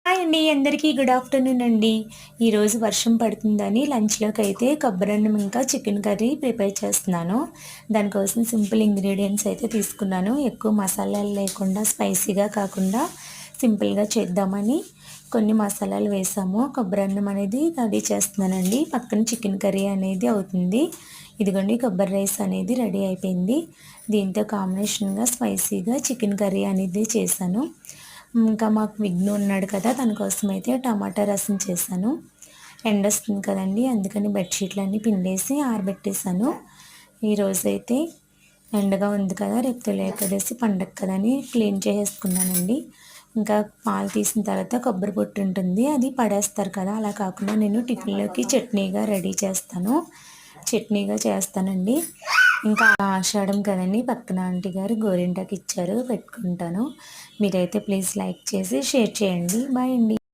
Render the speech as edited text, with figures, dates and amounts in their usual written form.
Hi అండి. అందరికీ good afternoon అండి. ఈరోజు వర్షం పడుతుందని లంచ్‌లోకైతే కొబ్బరన్నం ఇంకా చికెన్ కర్రీ ప్రిపేర్ చేస్తున్నాను. దానికోసం సింపుల్ ఇంగ్రీడియెంట్స్ అయితే తీసుకున్నాను. ఎక్కువ మసాలాలు లేకుండా స్పైసీగా కాకుండా సింపుల్‌గా చేద్దామని కొన్ని మసాలాలు వేసాము. కొబ్బరన్నం అనేది రెడీ చేస్తున్నానండి. పక్కన చికెన్ కర్రీ అనేది అవుతుంది. ఇదిగోండి కొబ్బరి రైస్ అనేది రెడీ అయిపోయింది. దీంతో కాంబినేషన్‌గా స్పైసీగా చికెన్ కర్రీ అనేది చేశాను. ఇంకా మాకు విఘ్ను ఉన్నాడు కదా, తన కోసం అయితే టమాటా రసం చేశాను. ఎండొస్తుంది కదండి, అందుకని బెడ్షీట్లన్నీ పిండేసి ఆరబెట్టేశాను. ఈరోజైతే ఎండగా ఉంది కదా, రేపు తొలి ఏకాదశి పండగ కదా అని క్లీన్ చేసేసుకున్నానండి. ఇంకా పాలు తీసిన తర్వాత కొబ్బరి పొట్టు ఉంటుంది, అది పడేస్తారు కదా, అలా కాకుండా నేను టిఫిన్లోకి చట్నీగా రెడీ చేస్తాను. చట్నీగా చేస్తానండి. ఇంకా ఆషాఢం కదండి, పక్కన ఆంటీ గారు గోరింటాకు ఇచ్చారు, పెట్టుకుంటాను. మీరైతే ప్లీజ్ లైక్ చేసి షేర్ చేయండి. బాయ్ అండి.